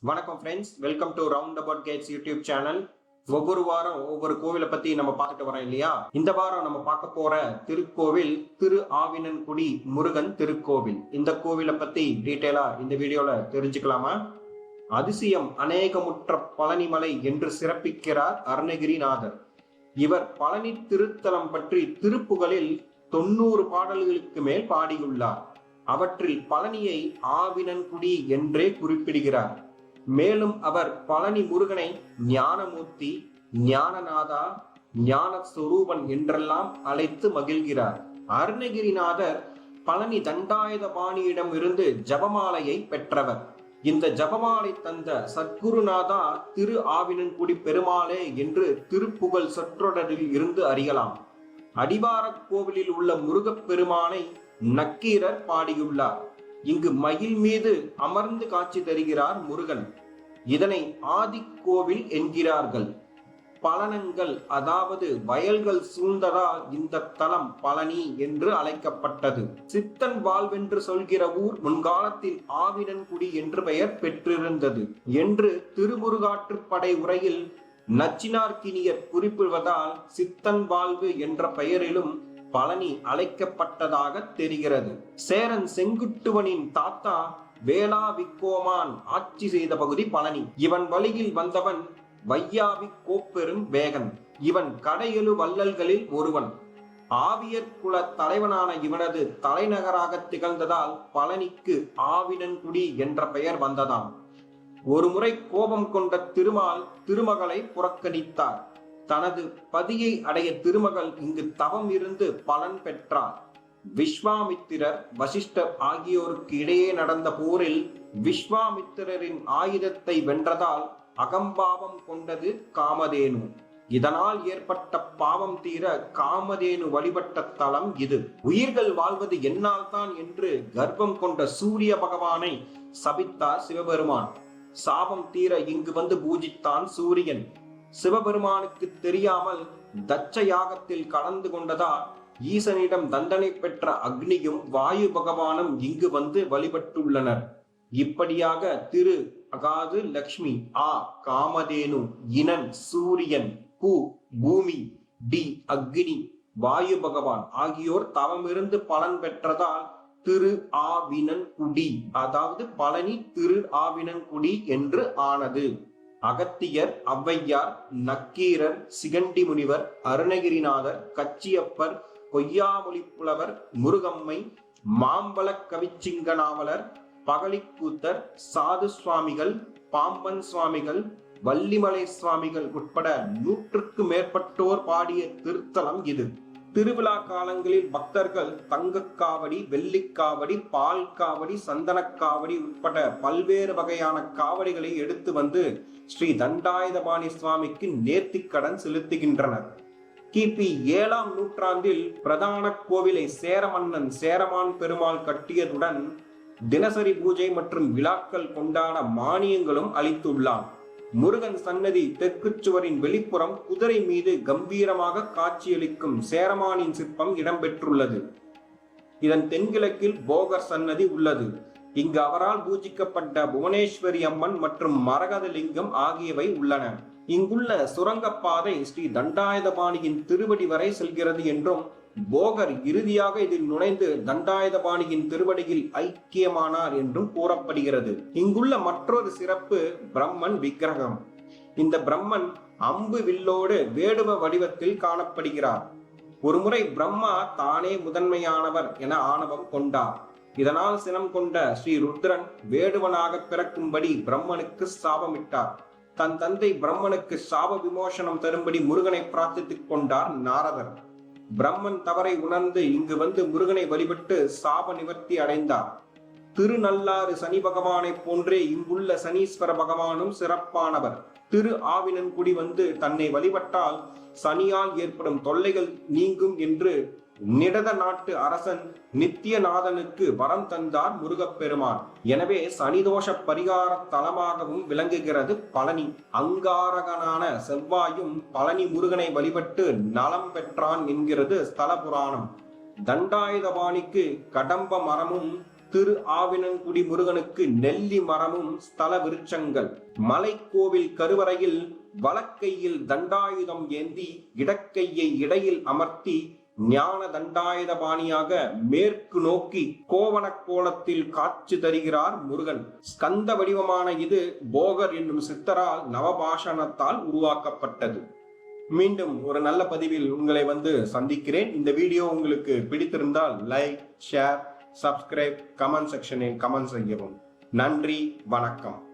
வணக்கம் friends, welcome to round about Gates YouTube channel. ஒவ்வொரு வாரம் ஒவ்வொரு கோவிலை பத்தி நம்ம பார்த்துட்டு வரோம் இல்லையா? இந்த வாரம் நம்ம பார்க்க போற திருக்கோவில் திரு ஆவினன்குடி முருகன் திருக்கோவில். இந்த கோவிலை பத்தி டீட்டெயிலா இந்த வீடியோல தெரிஞ்சுக்கலாமா? அதிசயம் அநேகமுற்ற பழனிமலை என்று சிறப்பிக்கிறார் அருணகிரிநாதர். இவர் பழனி திருத்தலம் பற்றி திருப்புகளில் 90 பாடல்களுக்கு மேல் பாடியுள்ளார். அவற்றில் பழனியை ஆவினன்குடி என்றே குறிப்பிடுகிறார். மேலும் அவர் பழனி முருகனை ஞானமூர்த்தி, ஞானநாதா, ஞான சொரூபன் என்றெல்லாம் அழைத்து மகிழ்கிறார். அருணகிரிநாதர் பழனி தண்டாயுதபாணியிடம் இருந்து ஜபமாலையை பெற்றவர். இந்த ஜபமாலை தந்த சத்குருநாதா திரு ஆவினன்குடி பெருமாளே என்று திருப்புகழ் சொற்றொடரில் இருந்து அறியலாம். அடிவாரக் கோவிலில் உள்ள முருகப் பெருமானை நக்கீரர் பாடியுள்ளார். இங்கு மயில் மீது அமர்ந்து காட்சி தருகிறார் முருகன். இதனை ஆதிக்கோவில் என்கிறார்கள். பழனங்கள் அதாவது வயல்கள் சூழ்ந்ததால் இந்த தலம் பழனி என்று அழைக்கப்பட்டது. சித்தன் வாழ்வென்று சொல்கிற ஊர் முன்காலத்தில் ஆவினன்குடி என்று பெயர் பெற்றிருந்தது என்று திருமுருகாற்றுப்படை உரையில் நச்சினார்க்கினியர் குறிப்பிடுவதால் சித்தன் வாழ்வு என்ற பெயரிலும் பழனி அழைக்கப்பட்டதாக தெரிகிறது. சேரன் செங்குட்டுவனின் தாத்தா வேளா விக்கோமான் ஆட்சி செய்த பகுதி பழனி. இவன் வழியில் வந்தவன் வையாவி கோப்பெரும் வேகன். இவன் கடையெழு வள்ளல்களில் ஒருவன். ஆவியர் குல தலைவனான இவனது தலைநகராக திகழ்ந்ததால் பழனிக்கு ஆவினன்குடி என்ற பெயர் வந்ததாம். ஒருமுறை கோபம் கொண்ட திருமால் திருமகளை புறக்கணித்தார். தனது பதியை அடைய திருமகள் இங்கு தவம் இருந்து பலன் பெற்றார். விஸ்வாமித்திரர், வசிஷ்டர் ஆகியோருக்கு இடையே நடந்த போரில் விஸ்வாமித்திரரின் ஆயுதத்தை வென்றதால் அகம்பாவம் கொண்டது காமதேனு. இதனால் ஏற்பட்ட பாவம் தீர காமதேனு வழிபட்ட தலம் இது. உயிர்கள் வாழ்வது என்னால் தான் என்று கர்ப்பம் கொண்ட சூரிய பகவானை சபித்தார் சிவபெருமான். சாபம் தீர இங்கு வந்து பூஜித்தான் சூரியன். சிவபெருமானுக்கு தெரியாமல் தட்ச யாகத்தில் கலந்து கொண்டதால் ஈசனிடம் தண்டனை பெற்ற அக்னியும் வாயு பகவானும் இங்கு வந்து வழிபட்டுள்ளனர். இப்படியாக திரு அகாது லக்ஷ்மி, ஆ காமதேனு, இனன் சூரியன், கு பூமி, டி அக்னி, வாயு பகவான் ஆகியோர் தவமிருந்து பலன் பெற்றதால் திரு ஆவினன்குடி அதாவது பழனி திரு ஆவினன்குடி என்று ஆனது. அகத்தியர், ஔவையார், நக்கீரர், சிகண்டி முனிவர், அருணகிரிநாதர், கச்சியப்பர், கொய்யாமொழி புலவர், முருகம்மை, மாம்பழ கவிச்சிங்க நாவலர், பகலிக்கூத்தர், சாது சுவாமிகள், பாம்பன் சுவாமிகள், வள்ளிமலை சுவாமிகள் உட்பட 100க்கு மேற்பட்டோர் பாடிய திருத்தலம் இது. திருவிழா காலங்களில் பக்தர்கள் தங்கக்காவடி, வெள்ளிக்காவடி, பால் காவடி, சந்தனக்காவடி உட்பட பல்வேறு வகையான காவடிகளை எடுத்து வந்து ஸ்ரீ தண்டாயுதபாணி சுவாமிக்கு நேர்த்திக்கடன் செலுத்துகின்றனர். கிபி 7ஆம் நூற்றாண்டில் பிரதான கோவிலை சேர மன்னன் சேரமான் பெருமாள் கட்டியதுடன் தினசரி பூஜை மற்றும் விழாக்கள் கொண்டாட மானியங்களும் அளித்துள்ளார். முருகன் சன்னதி தெற்கு சுவரின் வெளிப்புறம் குதிரை மீது கம்பீரமாக காட்சியளிக்கும் சேரமானின் சிற்பம் இடம்பெற்றுள்ளது. இதன் தென்கிழக்கில் போகர் சன்னதி உள்ளது. இங்கு அவரால் பூஜிக்கப்பட்ட புவனேஸ்வரி அம்மன் மற்றும் மரகதலிங்கம் ஆகியவை உள்ளன. இங்குள்ள சுரங்கப்பாதை ஸ்ரீ தண்டாயுதபாணியின் திருவடி வரை செல்கிறது என்றும் போகர் இறுதியாக இதில் நுழைந்து தண்டாயுதபாணியின் திருவடியில் ஐக்கியமானார் என்றும் கூறப்படுகிறது. இங்குள்ள மற்றொரு சிறப்பு பிரம்மன் விக்கிரகம். இந்த பிரம்மன் அம்பு வில்லோடு வேடுவ வடிவத்தில் காணப்படுகிறார். ஒருமுறை பிரம்மா தானே முதன்மையானவர் என ஆணவம் கொண்டார். இதனால் சினம் கொண்ட ஸ்ரீ ருத்ரன் வேடுவனாக பிறக்கும்படி பிரம்மனுக்கு சாபமிட்டார். தன் தந்தை பிரம்மனுக்கு சாப விமோசனம் தரும்படி முருகனை பிரார்த்தித்துக் கொண்டார் நாரதர். பிரம்மன் தவறை உணர்ந்து இங்கு வந்து முருகனை வழிபட்டு சாப நிவர்த்தி அடைந்தார். திருநள்ளாறு சனி பகவானை போன்றே இங்குள்ள சனீஸ்வர பகவானும் சிறப்பானவர். திரு ஆவினன்குடி வந்து தன்னை வழிபட்டால் சனியால் ஏற்படும் தொல்லைகள் நீங்கும் என்று நிடத நாட்டு அரசன் நித்தியநாதனுக்கு வரம் தந்தார் முருகப்பெருமான். எனவே சனிதோஷ பரிகார தலமாகவும் விளங்குகிறது பழனி. அங்காரகனான செவ்வாயும் பழனி முருகனை வழிபட்டு நலம் பெற்றான் என்கிறது ஸ்தல புராணம். தண்டாயுதபாணிக்கு கடம்ப மரமும் திரு ஆவினன்குடி முருகனுக்கு நெல்லி மரமும் ஸ்தல விருட்சங்கள். மலைக்கோவில் கருவறையில் வலக்கையில் தண்டாயுதம் ஏந்தி இடக்கையை இடையில் அமர்த்தி ஞான தண்டாயுத பாணியாக மேற்கு நோக்கி கோவண கோலத்தில் காட்சி தருகிறார் முருகன். ஸ்கந்த வடிவமான இது போகர் என்னும் சித்தரால் நவபாஷணத்தால் உருவாக்கப்பட்டது. மீண்டும் ஒரு நல்ல பதிவில் உங்களை சந்திக்கிறேன். இந்த வீடியோ உங்களுக்கு பிடித்திருந்தால் லைக், ஷேர், சப்ஸ்கிரைப், கமெண்ட் செக்ஷனில் கமெண்ட் செய்யவும். நன்றி, வணக்கம்.